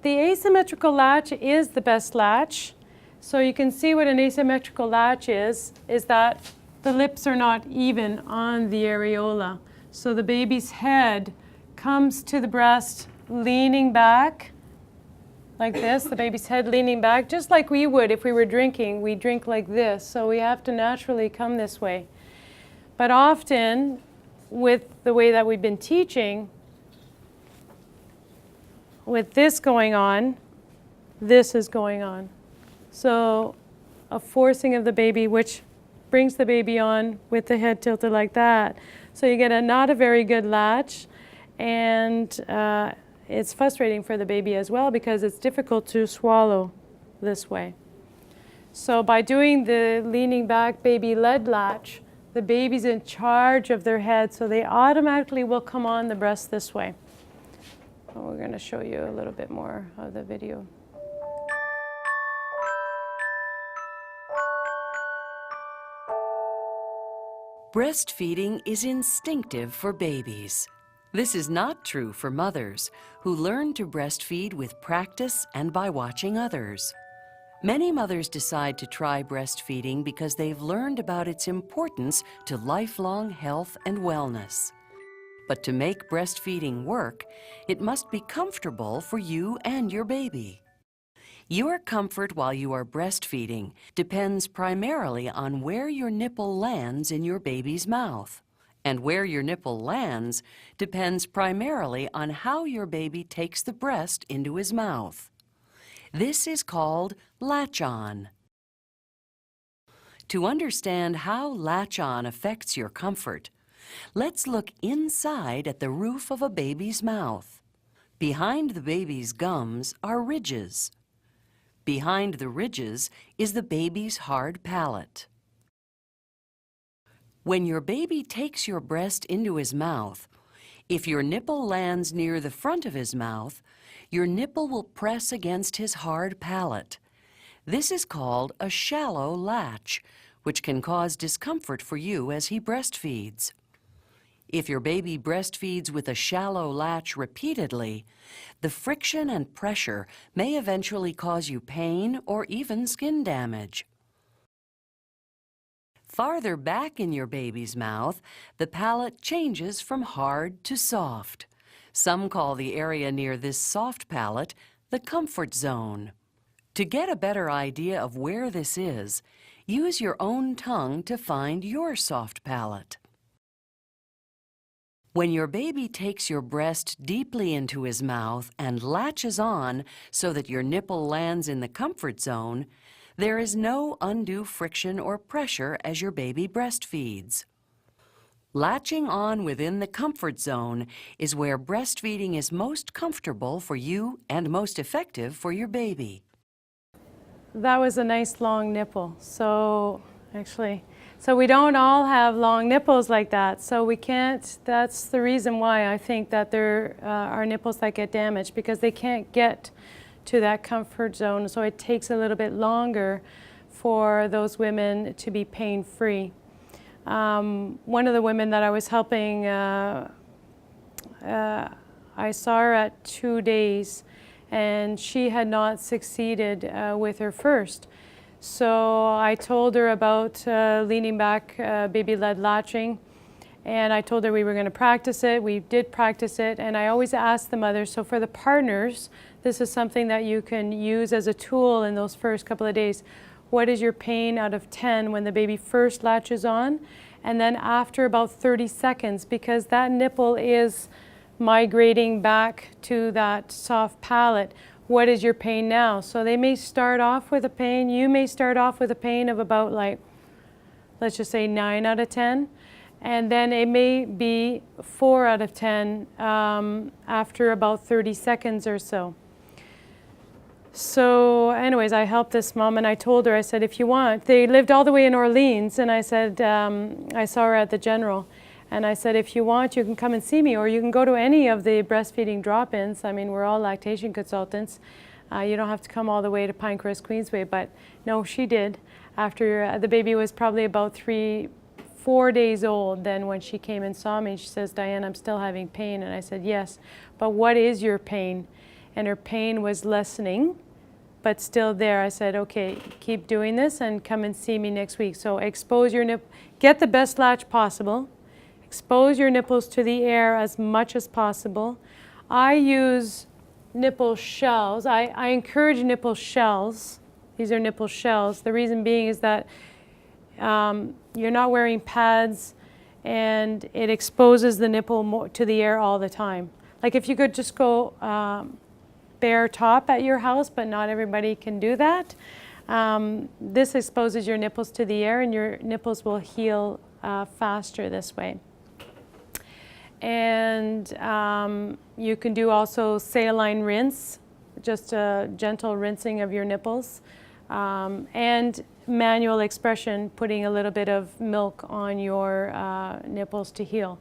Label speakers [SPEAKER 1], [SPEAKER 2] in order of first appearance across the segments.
[SPEAKER 1] The asymmetrical latch is the best latch. So you can see what an asymmetrical latch is that the lips are not even on the areola. So the baby's head comes to the breast leaning back like this, the baby's head leaning back, just like we would if we were drinking. We drink like this, so we have to naturally come this way. But often, with the way that we've been teaching, with this going on, this is going on. So a forcing of the baby, which brings the baby on with the head tilted like that. So you get not a very good latch, and it's frustrating for the baby as well because it's difficult to swallow this way. So by doing the leaning back baby-led latch, the baby's in charge of their head, so they automatically will come on the breast this way. And we're going to show you a little bit more of the video.
[SPEAKER 2] Breastfeeding is instinctive for babies. This is not true for mothers who learn to breastfeed with practice and by watching others. Many mothers decide to try breastfeeding because they've learned about its importance to lifelong health and wellness. But to make breastfeeding work, it must be comfortable for you and your baby. Your comfort while you are breastfeeding depends primarily on where your nipple lands in your baby's mouth. And where your nipple lands depends primarily on how your baby takes the breast into his mouth. This is called latch-on. To understand how latch-on affects your comfort, let's look inside at the roof of a baby's mouth. Behind the baby's gums are ridges. Behind the ridges is the baby's hard palate. When your baby takes your breast into his mouth, if your nipple lands near the front of his mouth, your nipple will press against his hard palate. This is called a shallow latch, which can cause discomfort for you as he breastfeeds. If your baby breastfeeds with a shallow latch repeatedly, the friction and pressure may eventually cause you pain or even skin damage. Farther back in your baby's mouth, the palate changes from hard to soft. Some call the area near this soft palate the comfort zone. To get a better idea of where this is, use your own tongue to find your soft palate. When your baby takes your breast deeply into his mouth and latches on so that your nipple lands in the comfort zone, there is no undue friction or pressure as your baby breastfeeds. Latching on within the comfort zone is where breastfeeding is most comfortable for you and most effective for your baby.
[SPEAKER 1] That was a nice long nipple. So we don't all have long nipples like that. So we can't, that's the reason why I think that there are nipples that get damaged, because they can't get to that comfort zone. So it takes a little bit longer for those women to be pain-free. One of the women that I was helping, I saw her at 2 days, and she had not succeeded with her first. So I told her about leaning back baby-led latching, and I told her we were going to practice it. We did practice it, and I always ask the mothers, so for the partners, this is something that you can use as a tool in those first couple of days. What is your pain out of 10 when the baby first latches on? And then after about 30 seconds, because that nipple is migrating back to that soft palate, what is your pain now? So they may start off with a pain, you may start off with a pain of about, like, let's just say 9 out of 10. And then it may be 4 out of 10 after about 30 seconds or so. So anyways, I helped this mom, and I told her, I said, if you want, they lived all the way in Orleans, and I said, I saw her at the General, and I said, if you want, you can come and see me, or you can go to any of the breastfeeding drop-ins. I mean, we're all lactation consultants. You don't have to come all the way to Pinecrest-Queensway, but no, she did. After the baby was probably about 4 days old, then when she came and saw me, she says, Diane, I'm still having pain. And I said, yes, but what is your pain? and her pain was lessening, but still there. I said, okay, keep doing this and come and see me next week. So expose your nipple, get the best latch possible, expose your nipples to the air as much as possible. I use nipple shells. I encourage nipple shells. These are nipple shells. The reason being is that you're not wearing pads and it exposes the nipple to the air all the time. Like if you could just go bare top at your house, but not everybody can do that. This exposes your nipples to the air and your nipples will heal faster this way. And you can do also saline rinse, just a gentle rinsing of your nipples, and manual expression, putting a little bit of milk on your nipples to heal.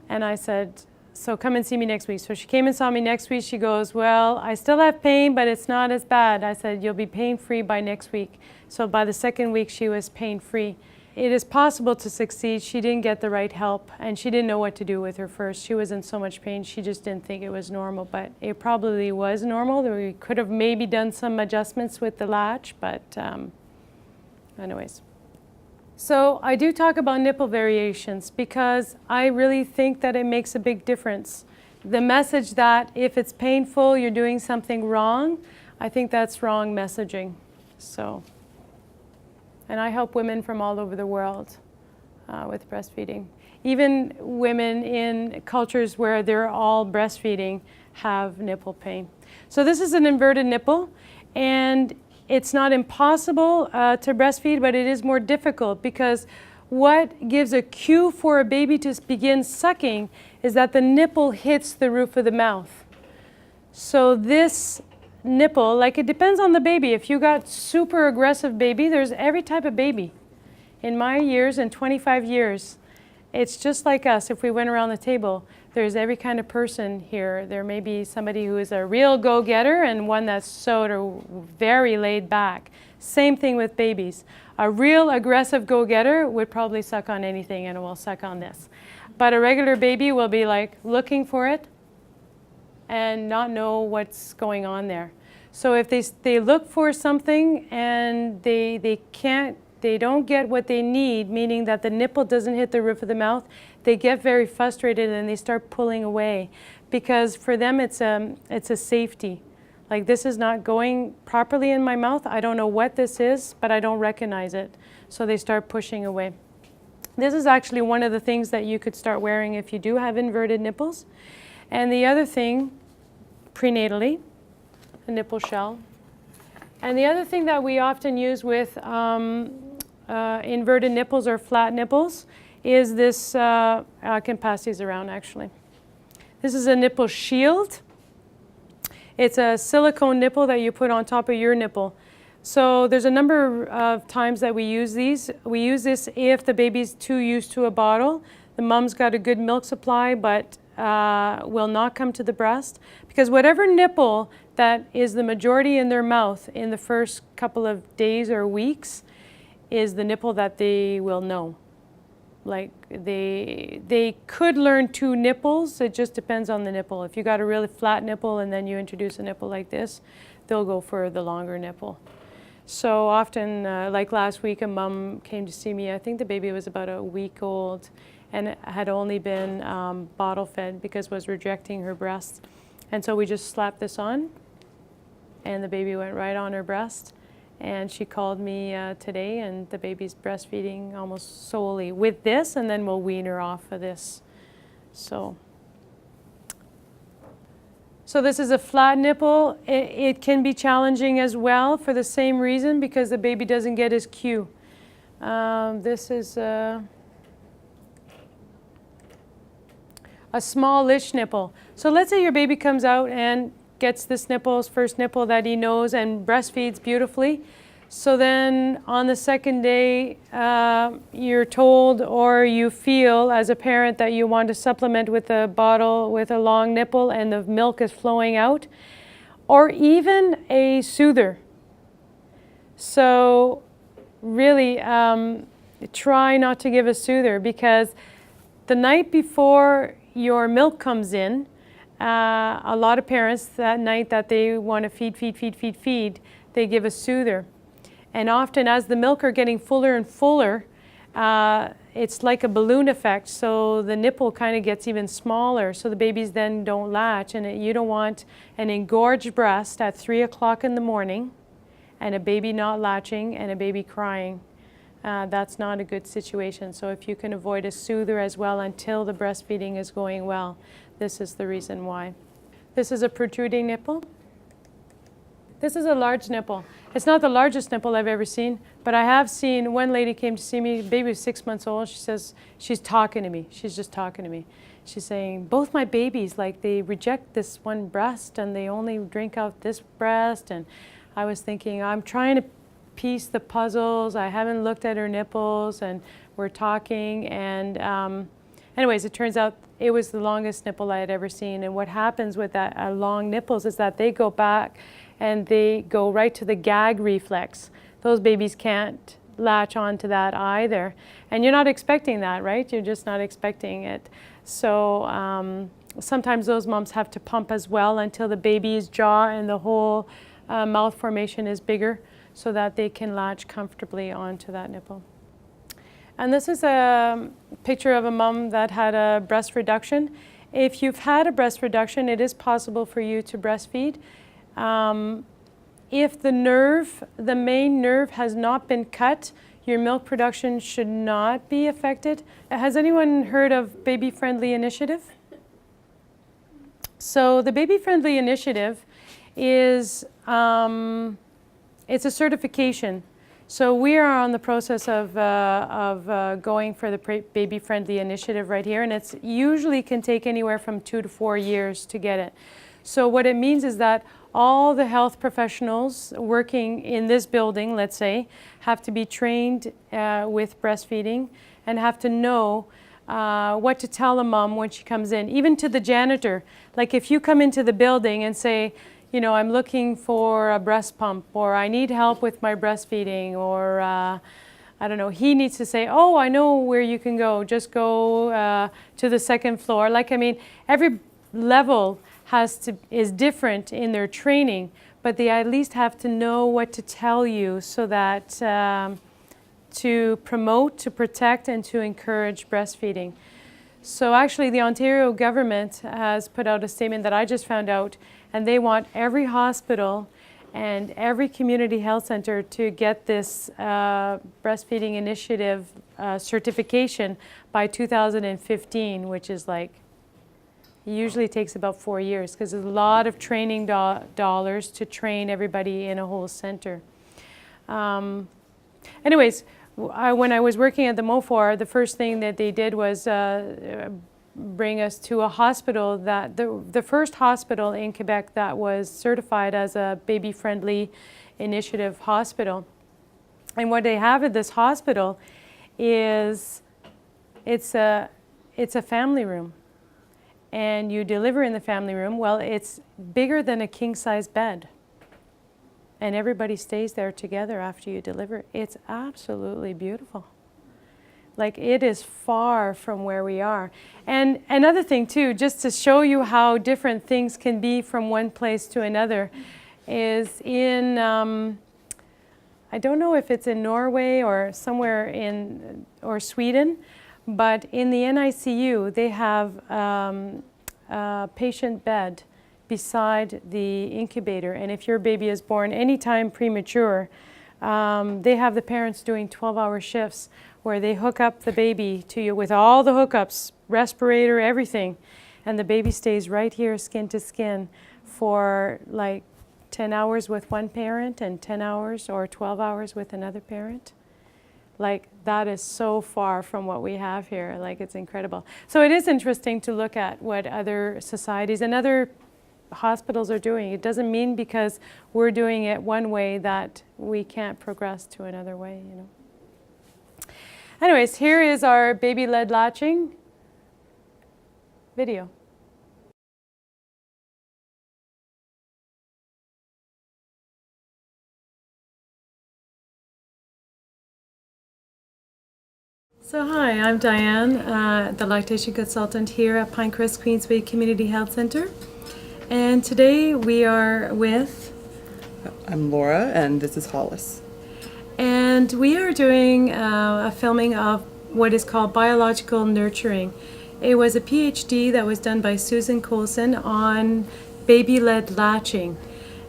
[SPEAKER 1] And I said, so come and see me next week. So she came and saw me next week. She goes, well, I still have pain, but it's not as bad. I said, you'll be pain-free by next week. So by the second week, she was pain-free. It is possible to succeed. She didn't get the right help, and she didn't know what to do with her first. She was in so much pain, she just didn't think it was normal, but it probably was normal. We could have maybe done some adjustments with the latch, but anyways. So I do talk about nipple variations because I really think that it makes a big difference. The message that if it's painful, you're doing something wrong, I think that's wrong messaging. So, and I help women from all over the world with breastfeeding. Even women in cultures where they're all breastfeeding have nipple pain. So this is an inverted nipple, and it's not impossible to breastfeed, but it is more difficult because what gives a cue for a baby to begin sucking is that the nipple hits the roof of the mouth. So this nipple, like it depends on the baby. If you got super aggressive baby, there's every type of baby. In my years, in 25 years, it's just like us. If we went around the table, there's every kind of person here. There may be somebody who is a real go-getter and one that's sort of very laid back. Same thing with babies. A real aggressive go-getter would probably suck on anything and it will suck on this. But a regular baby will be like looking for it and not know what's going on there. So if they look for something and they don't get what they need, meaning that the nipple doesn't hit the roof of the mouth, they get very frustrated and they start pulling away because for them it's a safety. Like, this is not going properly in my mouth. I don't know what this is, but I don't recognize it. So they start pushing away. This is actually one of the things that you could start wearing if you do have inverted nipples. And the other thing, prenatally, a nipple shell. And the other thing that we often use with inverted nipples or flat nipples is this, I can pass these around actually. This is a nipple shield. It's a silicone nipple that you put on top of your nipple. So there's a number of times that we use these. We use this if the baby's too used to a bottle. The mom's got a good milk supply but will not come to the breast. Because whatever nipple that is the majority in their mouth in the first couple of days or weeks is the nipple that they will know. Like they could learn 2 nipples, it just depends on the nipple. If you got a really flat nipple and then you introduce a nipple like this, they'll go for the longer nipple. So often, like last week, a mom came to see me. I think the baby was about a week old and had only been bottle fed because was rejecting her breast. And so we just slapped this on and the baby went right on her breast. And she called me today, and the baby's breastfeeding almost solely with this, and then we'll wean her off of this. So this is a flat nipple. It can be challenging as well for the same reason, because the baby doesn't get his cue. This is a small latch nipple. So let's say your baby comes out and gets this nipple, his first nipple that he knows, and breastfeeds beautifully. So then on the second day, you're told or you feel as a parent that you want to supplement with a bottle with a long nipple and the milk is flowing out, or even a soother. So really try not to give a soother, because the night before your milk comes in, a lot of parents that night that they want to feed, they give a soother. And often as the milk are getting fuller and fuller, it's like a balloon effect, so the nipple kind of gets even smaller, so the babies then don't latch. And you don't want an engorged breast at 3 o'clock in the morning and a baby not latching and a baby crying. That's not a good situation. So if you can avoid a soother as well until the breastfeeding is going well, this is the reason why. This is a protruding nipple. This is a large nipple. It's not the largest nipple I've ever seen, but I have seen, one lady came to see me, the baby was 6 months old. She says, she's talking to me. She's just talking to me. She's saying, both my babies, like they reject this one breast and they only drink out this breast. And I was thinking, I'm trying to piece the puzzles. I haven't looked at her nipples, and we're talking. And anyways, it turns out it was the longest nipple I had ever seen. And what happens with that long nipples is that they go back and they go right to the gag reflex. Those babies can't latch onto that either. And you're not expecting that, right? You're just not expecting it. So sometimes those moms have to pump as well until the baby's jaw and the whole mouth formation is bigger so that they can latch comfortably onto that nipple. And this is a picture of a mom that had a breast reduction. If you've had a breast reduction, it is possible for you to breastfeed. If the nerve, the main nerve, has not been cut, your milk production should not be affected. Has anyone heard of Baby Friendly Initiative? So the Baby Friendly Initiative is it's a certification. So we are on the process of going for the Baby Friendly Initiative right here, and it's usually can take anywhere from 2 to 4 years to get it. So what it means is that all the health professionals working in this building, let's say, have to be trained with breastfeeding and have to know what to tell a mom when she comes in, even to the janitor. Like if you come into the building and say, you know, I'm looking for a breast pump, or I need help with my breastfeeding, or I don't know, he needs to say, oh, I know where you can go, just go to the second floor. Like, I mean, every level is different in their training, but they at least have to know what to tell you so that to promote, to protect, and to encourage breastfeeding. So actually the Ontario government has put out a statement that I just found out, and they want every hospital and every community health center to get this breastfeeding initiative certification by 2015, which is like, it usually takes about 4 years because there's a lot of training dollars to train everybody in a whole center. Anyways, when I was working at the MOFOR, the first thing that they did was bring us to a hospital, that the first hospital in Quebec that was certified as a baby-friendly initiative hospital. And what they have at this hospital is it's a family room. And you deliver in the family room. Well, it's bigger than a king-size bed. And everybody stays there together after you deliver. It's absolutely beautiful. Like, it is far from where we are. And another thing too, just to show you how different things can be from one place to another, is in, I don't know if it's in Norway or somewhere in, or Sweden, but in the NICU, they have a patient bed beside the incubator. And if your baby is born anytime premature, they have the parents doing 12-hour shifts where they hook up the baby to you with all the hookups, respirator, everything. And the baby stays right here, skin to skin, for like 10 hours with one parent and 10 hours or 12 hours with another parent. Like, that is so far from what we have here. Like, it's incredible. So it is interesting to look at what other societies and other hospitals are doing. It doesn't mean because we're doing it one way that we can't progress to another way, you know. Anyways, here is our baby-led latching video. So hi, I'm Diane, the lactation consultant here at Pinecrest-Queensway Community Health Center. And today we are with...
[SPEAKER 3] I'm Laura, and this is Hollis.
[SPEAKER 1] And we are doing a filming of what is called biological nurturing. It was a PhD that was done by Susan Coulson on baby-led latching.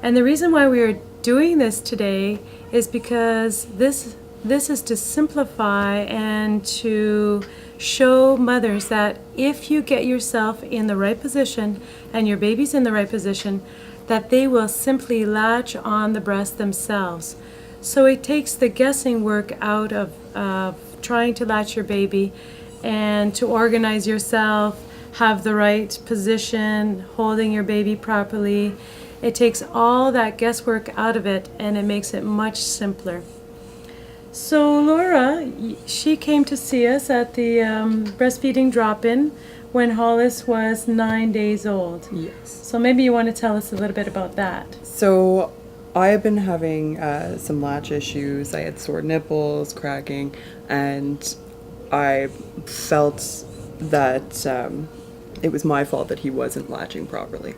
[SPEAKER 1] And the reason why we are doing this today is because this is to simplify and to show mothers that if you get yourself in the right position and your baby's in the right position, that they will simply latch on the breast themselves. So it takes the guessing work out of trying to latch your baby and to organize yourself, have the right position, holding your baby properly. It takes all that guesswork out of it and it makes it much simpler. So Laura, she came to see us at the breastfeeding drop-in when Hollis was 9 days old.
[SPEAKER 3] Yes.
[SPEAKER 1] So maybe you want to tell us a little bit about that.
[SPEAKER 3] So I have been having some latch issues. I had sore nipples, cracking, and I felt that it was my fault that he wasn't latching properly.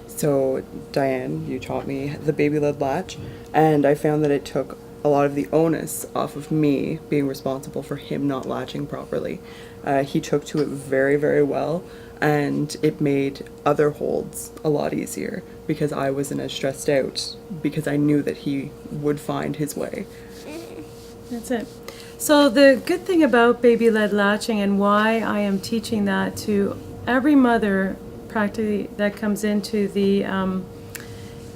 [SPEAKER 3] So Diane, you taught me the baby-led latch, and I found that it took a lot of the onus off of me being responsible for him not latching properly. He took to it very, very well, and it made other holds a lot easier because I wasn't as stressed out because I knew that he would find his way.
[SPEAKER 1] That's it. So the good thing about baby-led latching and why I am teaching that to every mother practically that comes into the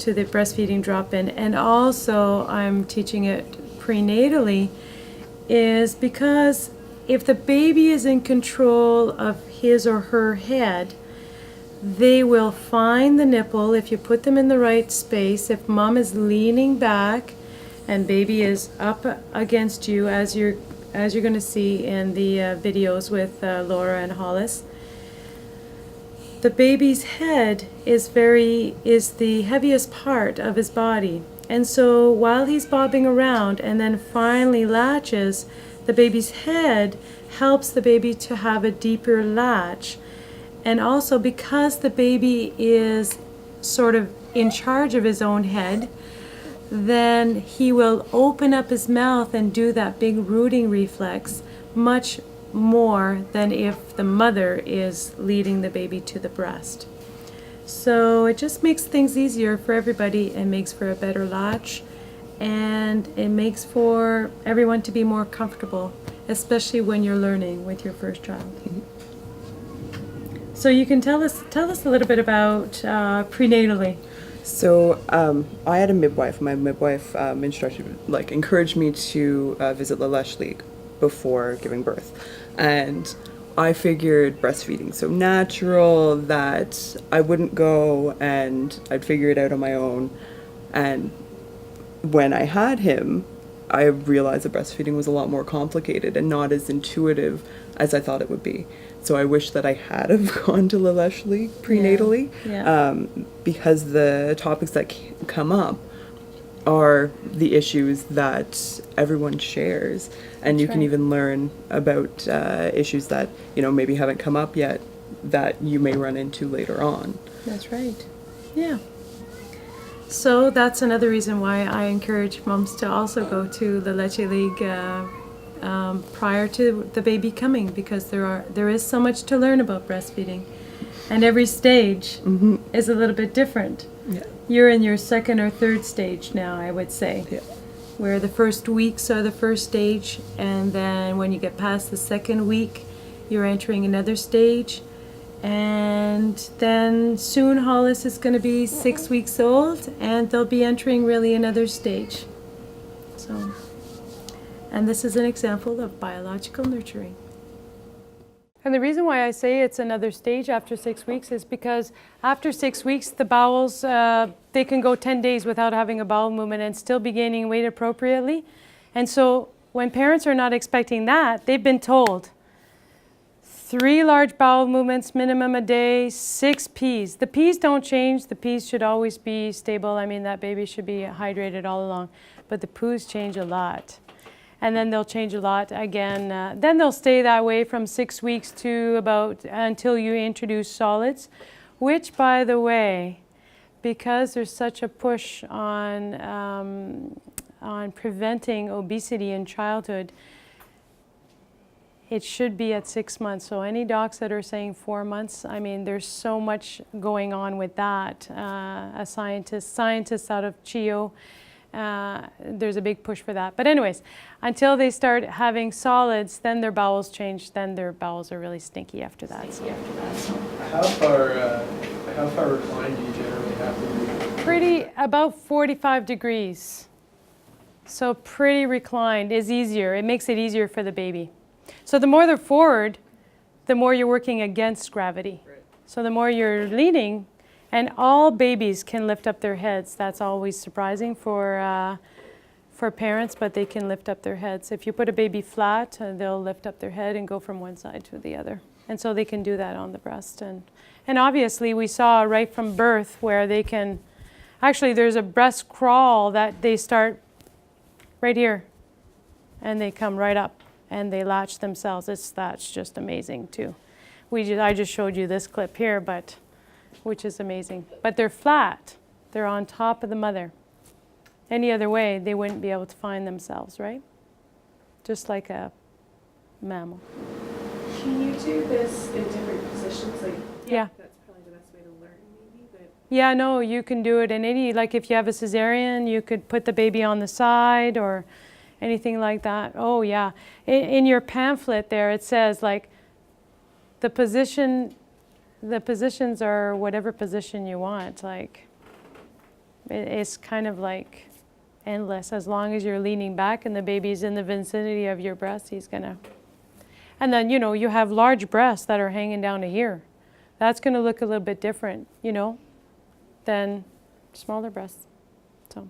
[SPEAKER 1] breastfeeding drop-in, and also I'm teaching it prenatally, is because if the baby is in control of his or her head, they will find the nipple if you put them in the right space. If mom is leaning back and baby is up against you, as you're going to see in the videos with Laura and Hollis, the baby's head is the heaviest part of his body. And so while he's bobbing around and then finally latches, the baby's head helps the baby to have a deeper latch. And also because the baby is sort of in charge of his own head, then he will open up his mouth and do that big rooting reflex much more than if the mother is leading the baby to the breast. So it just makes things easier for everybody and makes for a better latch, and it makes for everyone to be more comfortable, especially when you're learning with your first child. So you can tell us a little bit about prenatally.
[SPEAKER 3] So I had a midwife. My midwife encouraged me to visit the Latch League before giving birth, and I figured breastfeeding so natural that I wouldn't go and I'd figure it out on my own. And when I had him, I realized that breastfeeding was a lot more complicated and not as intuitive as I thought it would be. So I wish that I had have gone to the Latch League prenatally, because the topics that come up are the issues that everyone shares, and you can even learn about issues that maybe haven't come up yet that you may run into later on.
[SPEAKER 1] That's right. Yeah. So that's another reason why I encourage moms to also go to the Latch League prior to the baby coming, because there is so much to learn about breastfeeding, and every stage is a little bit different.
[SPEAKER 3] Yeah.
[SPEAKER 1] You're in your second or third stage now, I would say.
[SPEAKER 3] Yeah.
[SPEAKER 1] Where the first weeks are the first stage, and then when you get past the second week, you're entering another stage. And then soon Hollis is going to be 6 weeks old, and they'll be entering really another stage. So, and this is an example of biological nurturing. And the reason why I say it's another stage after 6 weeks is because after 6 weeks, the bowels, they can go 10 days without having a bowel movement and still be gaining weight appropriately. And so when parents are not expecting that, they've been told 3 large bowel movements minimum a day, 6 peas. The peas don't change. The peas should always be stable. I mean, that baby should be hydrated all along. But the poos change a lot. and then they'll change a lot again. Then they'll stay that way from 6 weeks to about until you introduce solids, which, by the way, because there's such a push on preventing obesity in childhood, it should be at 6 months. So any docs that are saying 4 months, I mean, there's so much going on with that. A scientist out of CHIO, there's a big push for that. But anyways, until they start having solids, then their bowels change. Then their bowels are really stinky after that. So.
[SPEAKER 4] How far reclined do you generally have to be?
[SPEAKER 1] Pretty, about 45 degrees. So pretty reclined is easier. It makes it easier for the baby. So the more they're forward, the more you're working against gravity.
[SPEAKER 4] Right.
[SPEAKER 1] So the more you're leaning, and all babies can lift up their heads. That's always surprising for parents, but they can lift up their heads. If you put a baby flat, they'll lift up their head and go from one side to the other. And so they can do that on the breast. And obviously we saw right from birth where they can, actually there's a breast crawl that they start right here and they come right up and they latch themselves. That's just amazing too. I just showed you this clip here, which is amazing. But they're flat. They're on top of the mother. Any other way, they wouldn't be able to find themselves, right? Just like a mammal.
[SPEAKER 5] Can you do this in different positions? Like,
[SPEAKER 1] Yeah.
[SPEAKER 5] that's probably the best way to learn, maybe. But
[SPEAKER 1] Yeah, no, you can do it in any, like if you have a cesarean, you could put the baby on the side or anything like that. Oh yeah. In your pamphlet there, it says like the positions are whatever position you want. Like it's kind of like endless. As long as you're leaning back and the baby's in the vicinity of your breast, he's gonna. And then, you know, you have large breasts that are hanging down to here. That's gonna look a little bit different, you know, than smaller breasts. So.